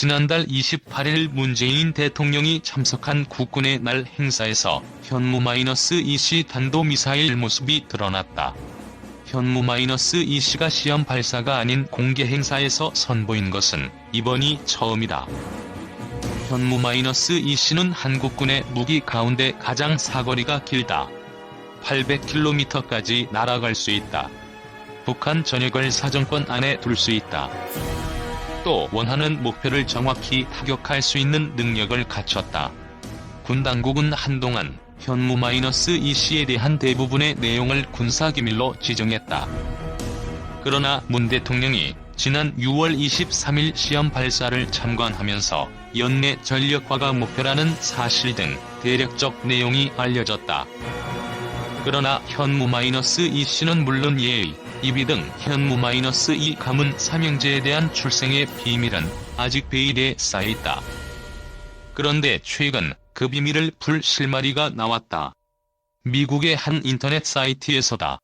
지난달 28일 문재인 대통령이 참석한 국군의 날 행사에서 현무-2C 탄도미사일 모습이 드러났다. 현무-2C가 시험 발사가 아닌 공개 행사에서 선보인 것은 이번이 처음이다. 현무-2C는 한국군의 무기 가운데 가장 사거리가 길다. 800km까지 날아갈 수 있다. 북한 전역을 사정권 안에 둘 수 있다. 또 원하는 목표를 정확히 타격할 수 있는 능력을 갖췄다. 군 당국은 한동안 현무-2C에 대한 대부분의 내용을 군사기밀로 지정했다. 그러나 문 대통령이 지난 6월 23일 시험 발사를 참관하면서 연내 전력화가 목표라는 사실 등 대략적 내용이 알려졌다. 그러나 현무-2C는 물론 예의, 입위 등 현무-2 가문 삼형제에 대한 출생의 비밀은 아직 베일에 쌓여있다. 그런데 최근 그 비밀을 풀 실마리가 나왔다. 미국의 한 인터넷 사이트에서다.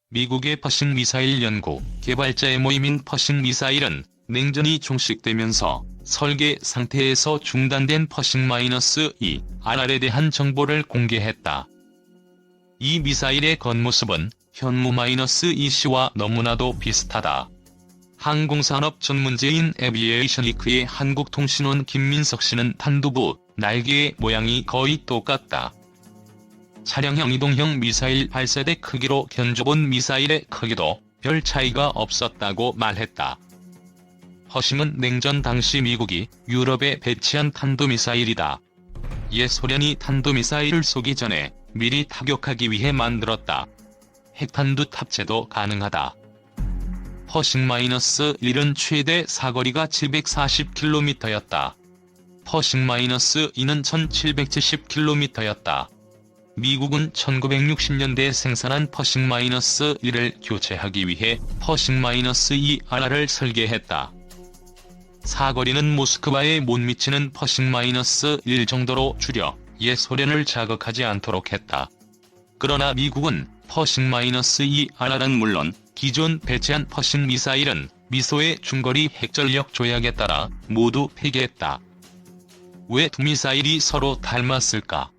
미국의 퍼싱 미사일 연구 개발자의 모임인 퍼싱 미사일은 냉전이 종식되면서 설계 상태에서 중단된 퍼싱-2 RR에 대한 정보를 공개했다. 이 미사일의 겉모습은 현무-2C와 너무나도 비슷하다. 항공산업 전문지인 에비에이션 위크의 한국통신원 김민석 씨는 탄두부, 날개의 모양이 거의 똑같다. 차량형 이동형 미사일 발사대 크기로 견줘본 미사일의 크기도 별 차이가 없었다고 말했다. 퍼싱은 냉전 당시 미국이 유럽에 배치한 탄도미사일이다. 옛 소련이 탄도미사일을 쏘기 전에 미리 타격하기 위해 만들었다. 핵탄두 탑재도 가능하다. 퍼싱-1은 최대 사거리가 740km였다. 퍼싱-2는 1770km였다. 미국은 1960년대에 생산한 퍼싱-1를 교체하기 위해 퍼싱-2 RR을 설계했다. 사거리는 모스크바에 못 미치는 퍼싱-1 정도로 줄여 옛 소련을 자극하지 않도록 했다. 그러나 미국은 퍼싱-2 RR은 물론 기존 배치한 퍼싱 미사일은 미소의 중거리 핵전력 조약에 따라 모두 폐기했다. 왜 두 미사일이 서로 닮았을까?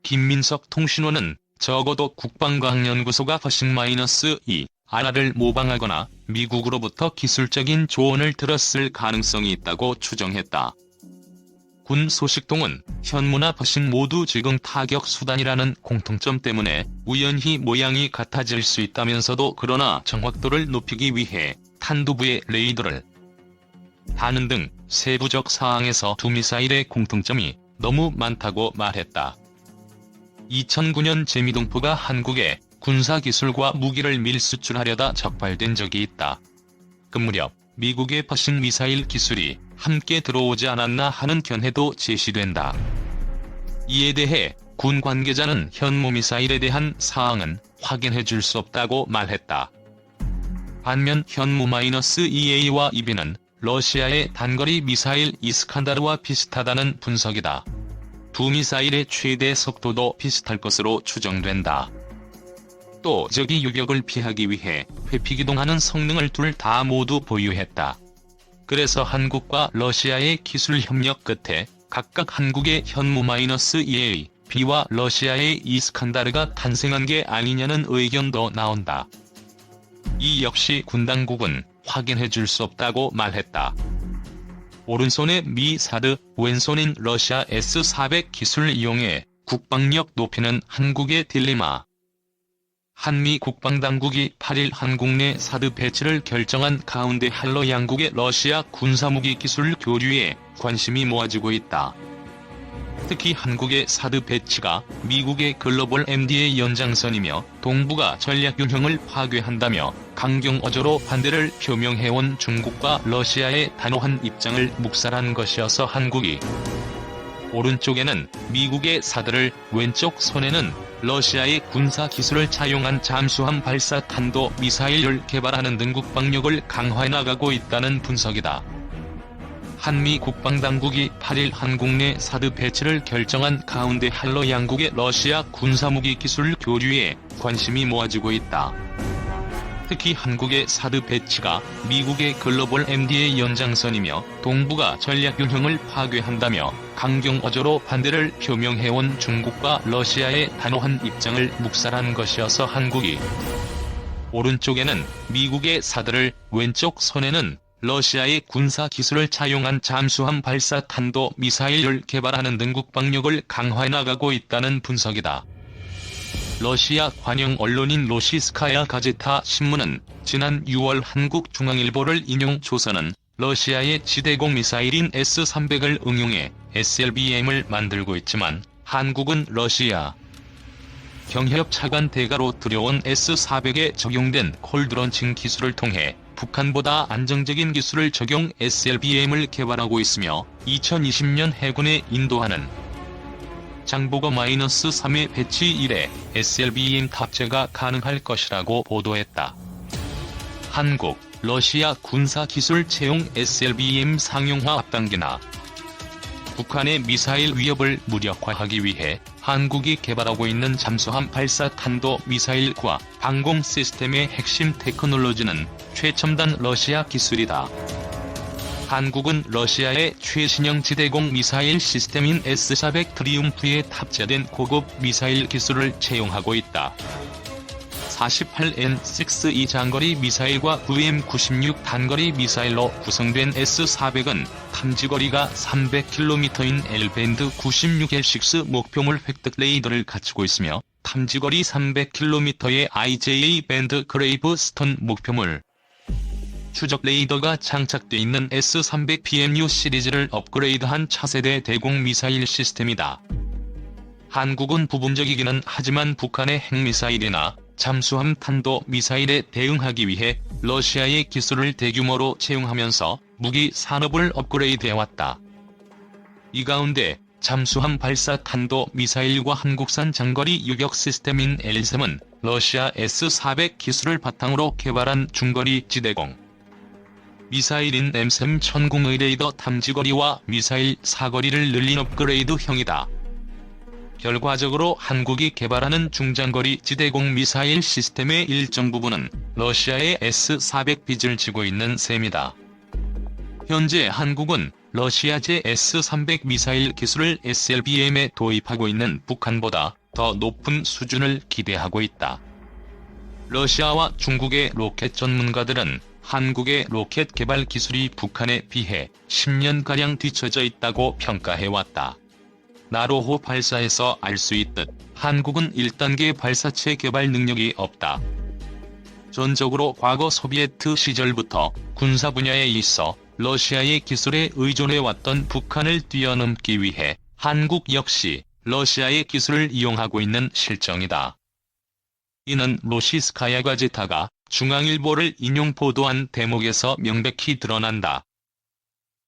김민석 통신원은 적어도 국방과학연구소가 퍼싱-2 RR을 모방하거나 미국으로부터 기술적인 조언을 들었을 가능성이 있다고 추정했다. 군 소식통은 현무나 퍼싱 모두 지금 타격 수단이라는 공통점 때문에 우연히 모양이 같아질 수 있다면서도 그러나 정확도를 높이기 위해 탄두부의 레이더를 다는 등 세부적 사항에서 두 미사일의 공통점이 너무 많다고 말했다. 2009년 재미동포가 한국에 군사기술과 무기를 밀수출하려다 적발된 적이 있다. 그 무렵 미국의 퍼싱 미사일 기술이 함께 들어오지 않았나 하는 견해도 제시된다. 이에 대해 군 관계자는 현무 미사일에 대한 사항은 확인해 줄 수 없다고 말했다. 반면 현무-2A와 2B는 러시아의 단거리 미사일 이스칸다르와 비슷하다는 분석이다. 두 미사일의 최대 속도도 비슷할 것으로 추정된다. 또 적이 유격을 피하기 위해 회피기동하는 성능을 둘 다 모두 보유했다. 그래서 한국과 러시아의 기술 협력 끝에 각각 한국의 현무-2A, B와 러시아의 이스칸다르가 탄생한 게 아니냐는 의견도 나온다. 이 역시 군 당국은 확인해 줄 수 없다고 말했다. 오른손에 미 사드, 왼손인 러시아 S-400 기술을 이용해 국방력 높이는 한국의 딜레마. 한미 국방당국이 8일 한국 내 사드 배치를 결정한 가운데 한러 양국의 러시아 군사무기 기술 교류에 관심이 모아지고 있다. 특히 한국의 사드 배치가 미국의 글로벌 MD의 연장선이며 동북아 전략균형을 파괴한다며 강경어조로 반대를 표명해온 중국과 러시아의 단호한 입장을 묵살한 것이어서 한국이 오른쪽에는 미국의 사드를, 왼쪽 손에는 러시아의 군사기술을 차용한 잠수함 발사 탄도 미사일을 개발하는 등 국방력을 강화해 나가고 있다는 분석이다. 한미 국방당국이 8일 한국 내 사드 배치를 결정한 가운데 한러 양국의 러시아 군사무기 기술 교류에 관심이 모아지고 있다. 특히 한국의 사드 배치가 미국의 글로벌 MD의 연장선이며 동북아 전략 균형을 파괴한다며 강경어조로 반대를 표명해온 중국과 러시아의 단호한 입장을 묵살한 것이어서 한국이 오른쪽에는 미국의 사드를, 왼쪽 손에는 러시아의 군사 기술을 차용한 잠수함 발사 탄도 미사일을 개발하는 등 국방력을 강화해 나가고 있다는 분석이다. 러시아 관영 언론인 로시스카야 가제타 신문은 지난 6월 한국중앙일보를 인용 조선은 러시아의 지대공 미사일인 S-300을 응용해 SLBM을 만들고 있지만 한국은 러시아 경협 차관 대가로 들여온 S-400에 적용된 콜드런칭 기술을 통해 북한보다 안정적인 기술을 적용 SLBM을 개발하고 있으며 2020년 해군에 인도하는 장보고-3의 배치 이래 SLBM 탑재가 가능할 것이라고 보도했다. 한국, 러시아 군사기술 채용 SLBM 상용화 앞당기나 북한의 미사일 위협을 무력화하기 위해 한국이 개발하고 있는 잠수함 발사 탄도 미사일과 방공 시스템의 핵심 테크놀로지는 최첨단 러시아 기술이다. 한국은 러시아의 최신형 지대공 미사일 시스템인 S-400 트리움프에 탑재된 고급 미사일 기술을 채용하고 있다. 48N6E 장거리 미사일과 9M96 단거리 미사일로 구성된 S-400은 탐지거리가 300km인 L밴드 96L6 목표물 획득 레이더를 갖추고 있으며 탐지거리 300km의 IJA 밴드 그레이브 스톤 목표물 추적 레이더가 장착돼 있는 S-300PMU 시리즈를 업그레이드한 차세대 대공 미사일 시스템이다. 한국은 부분적이기는 하지만 북한의 핵미사일이나 잠수함 탄도 미사일에 대응하기 위해 러시아의 기술을 대규모로 채용하면서 무기 산업을 업그레이드해왔다. 이 가운데 잠수함 발사 탄도 미사일과 한국산 장거리 유격 시스템인 L-3은 러시아 S-400 기술을 바탕으로 개발한 중거리 지대공 미사일인 M3 천궁의 레이더 탐지거리와 미사일 사거리를 늘린 업그레이드형이다. 결과적으로 한국이 개발하는 중장거리 지대공 미사일 시스템의 일정 부분은 러시아의 S-400 빚을 지고 있는 셈이다. 현재 한국은 러시아제 S-300 미사일 기술을 SLBM에 도입하고 있는 북한보다 더 높은 수준을 기대하고 있다. 러시아와 중국의 로켓 전문가들은 한국의 로켓 개발 기술이 북한에 비해 10년가량 뒤처져 있다고 평가해왔다. 나로호 발사에서 알 수 있듯 한국은 1단계 발사체 개발 능력이 없다. 전적으로 과거 소비에트 시절부터 군사 분야에 있어 러시아의 기술에 의존해왔던 북한을 뛰어넘기 위해 한국 역시 러시아의 기술을 이용하고 있는 실정이다. 이는 로시스카야 가제타가 중앙일보를 인용 보도한 대목에서 명백히 드러난다.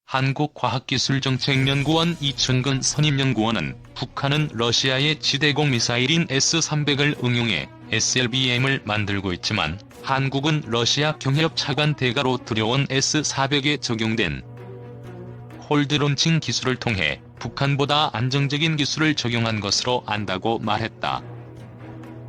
한국과학기술정책연구원 이춘근 선임연구원은 북한은 러시아의 지대공 미사일인 S-300을 응용해 SLBM을 만들고 있지만 한국은 러시아 경협 차관 대가로 들여온 S-400에 적용된 콜드론칭 기술을 통해 북한보다 안정적인 기술을 적용한 것으로 안다고 말했다.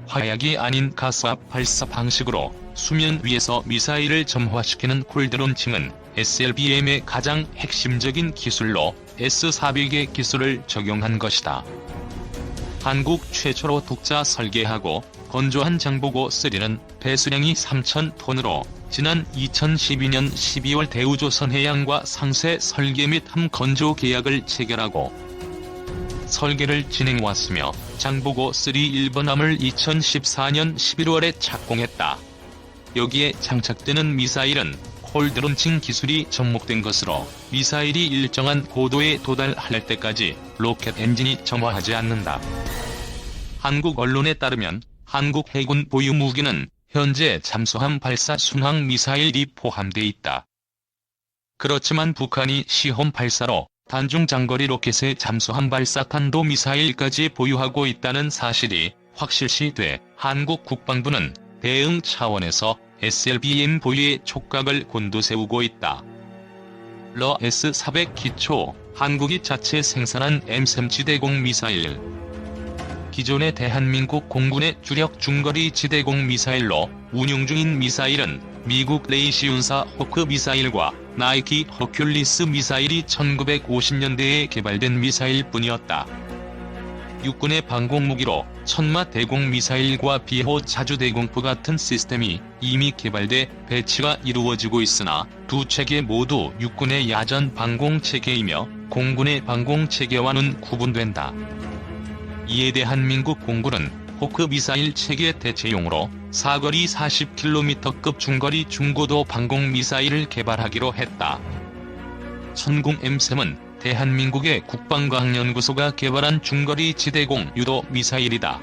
화약이 아닌 가스압 발사 방식으로 수면 위에서 미사일을 점화시키는 콜드론칭은 SLBM의 가장 핵심적인 기술로 S-400의 기술을 적용한 것이다. 한국 최초로 독자 설계하고 건조한 장보고3는 배수량이 3,000톤으로 지난 2012년 12월 대우조선해양과 상세 설계 및 함 건조 계약을 체결하고 설계를 진행해왔으며 장보고3 1번함을 2014년 11월에 착공했다. 여기에 장착되는 미사일은 콜드론칭 기술이 접목된 것으로 미사일이 일정한 고도에 도달할 때까지 로켓 엔진이 점화하지 않는다. 한국 언론에 따르면 한국 해군 보유 무기는 현재 잠수함 발사 순항 미사일이 포함돼 있다. 그렇지만 북한이 시험 발사로 단중 장거리 로켓의 잠수함 발사 탄도 미사일까지 보유하고 있다는 사실이 확실시돼 한국 국방부는 대응 차원에서 SLBM 보유에 촉각을 곤두세우고 있다. 러 S-400 기초, 한국이 자체 생산한 M3 지대공 미사일 기존의 대한민국 공군의 주력 중거리 지대공 미사일로 운용 중인 미사일은 미국 레이시온사 호크 미사일과 나이키 허큘리스 미사일이 1950년대에 개발된 미사일뿐이었다. 육군의 방공무기로 천마 대공 미사일과 비호 자주 대공포 같은 시스템이 이미 개발돼 배치가 이루어지고 있으나 두 체계 모두 육군의 야전 방공 체계이며 공군의 방공 체계와는 구분된다. 이에 대한민국 공군은 호크 미사일 체계 대체용으로 사거리 40km급 중거리 중고도 방공 미사일을 개발하기로 했다. 천궁 M3은 대한민국의 국방과학연구소가 개발한 중거리 지대공 유도 미사일이다.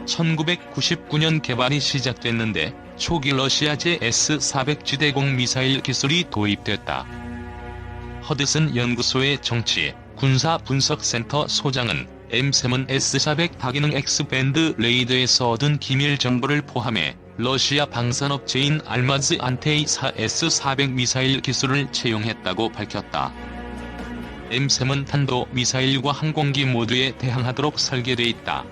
1999년 개발이 시작됐는데 초기 러시아제 S-400 지대공 미사일 기술이 도입됐다. 허드슨 연구소의 정치, 군사분석센터 소장은 M3은 S-400 다기능 X밴드 레이더에서 얻은 기밀 정보를 포함해 러시아 방산업체인 알마즈 안테이사 S-400 미사일 기술을 채용했다고 밝혔다. M3은 탄도 미사일과 항공기 모두에 대항하도록 설계돼 있다.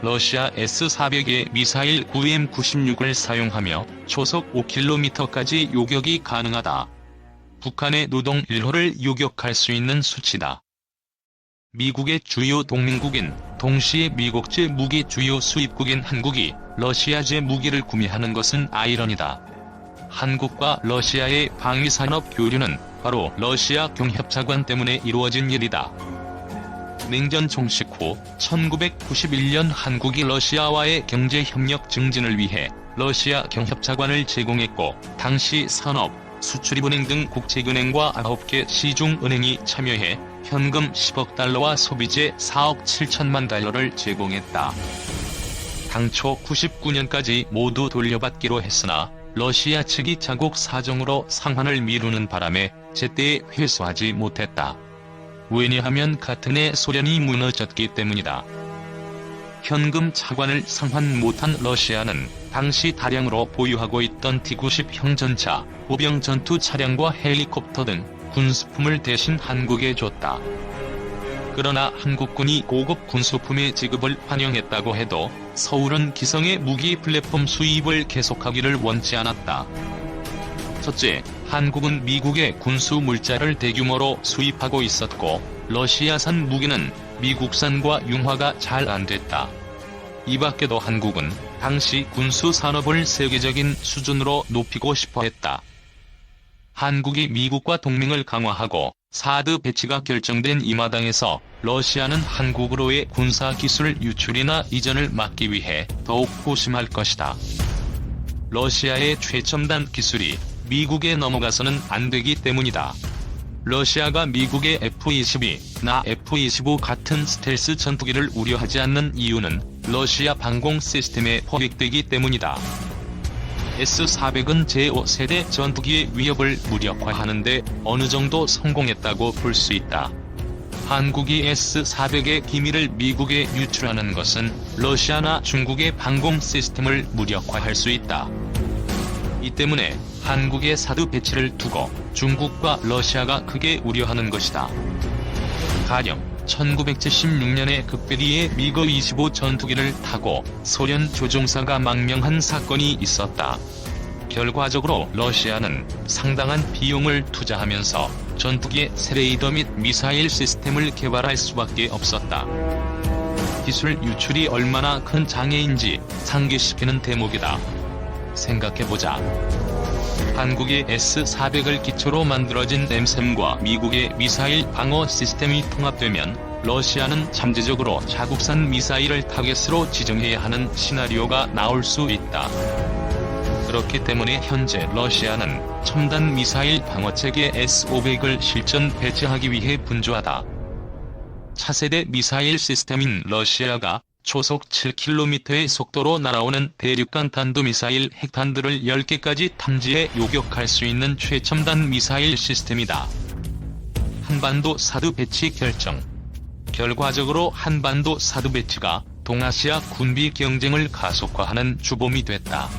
러시아 S-400의 미사일 9M96을 사용하며 초속 5km까지 요격이 가능하다. 북한의 노동 1호를 요격할 수 있는 수치다. 미국의 주요 동맹국인, 동시에 미국제 무기 주요 수입국인 한국이 러시아제 무기를 구매하는 것은 아이러니다. 한국과 러시아의 방위산업 교류는 바로 러시아 경협차관 때문에 이루어진 일이다. 냉전 종식 후 1991년 한국이 러시아와의 경제협력 증진을 위해 러시아 경협차관을 제공했고 당시 산업, 수출입은행 등 국책은행과 9개 시중은행이 참여해 현금 10억 달러와 소비재 4억 7천만 달러를 제공했다. 당초 99년까지 모두 돌려받기로 했으나 러시아 측이 자국 사정으로 상환을 미루는 바람에 제때 회수하지 못했다. 왜냐하면 같은 해 소련이 무너졌기 때문이다. 현금 차관을 상환 못한 러시아는 당시 다량으로 보유하고 있던 T-90형 전차, 보병 전투 차량과 헬리콥터 등 군수품을 대신 한국에 줬다. 그러나 한국군이 고급 군수품의 지급을 환영했다고 해도 서울은 기성의 무기 플랫폼 수입을 계속하기를 원치 않았다. 첫째, 한국은 미국의 군수 물자를 대규모로 수입하고 있었고 러시아산 무기는 미국산과 융화가 잘 안됐다. 이 밖에도 한국은 당시 군수 산업을 세계적인 수준으로 높이고 싶어 했다. 한국이 미국과 동맹을 강화하고 사드 배치가 결정된 이 마당에서 러시아는 한국으로의 군사기술 유출이나 이전을 막기 위해 더욱 고심할 것이다. 러시아의 최첨단 기술이 미국에 넘어가서는 안 되기 때문이다. 러시아가 미국의 F-22, 나 F-25 같은 스텔스 전투기를 우려하지 않는 이유는 러시아 방공 시스템에 포획되기 때문이다. S-400은 제5세대 전투기의 위협을 무력화하는 데 어느 정도 성공했다고 볼 수 있다. 한국이 S-400의 기밀을 미국에 유출하는 것은 러시아나 중국의 방공 시스템을 무력화할 수 있다. 이 때문에 한국의 사드 배치를 두고 중국과 러시아가 크게 우려하는 것이다. 가령 1976년에 극베리의 미그 25 전투기를 타고 소련 조종사가 망명한 사건이 있었다. 결과적으로 러시아는 상당한 비용을 투자하면서 전투기의 세레이더 및 미사일 시스템을 개발할 수밖에 없었다. 기술 유출이 얼마나 큰 장애인지 상기시키는 대목이다. 생각해보자. 한국의 S-400을 기초로 만들어진 M3과 미국의 미사일 방어 시스템이 통합되면 러시아는 잠재적으로 자국산 미사일을 타겟으로 지정해야 하는 시나리오가 나올 수 있다. 그렇기 때문에 현재 러시아는 첨단 미사일 방어체계 S-500을 실전 배치하기 위해 분주하다. 차세대 미사일 시스템인 러시아가 초속 7km의 속도로 날아오는 대륙간 탄도미사일 핵탄두를 10개까지 탐지해 요격할 수 있는 최첨단 미사일 시스템이다. 한반도 사드 배치 결정. 결과적으로 한반도 사드 배치가 동아시아 군비 경쟁을 가속화하는 주범이 됐다.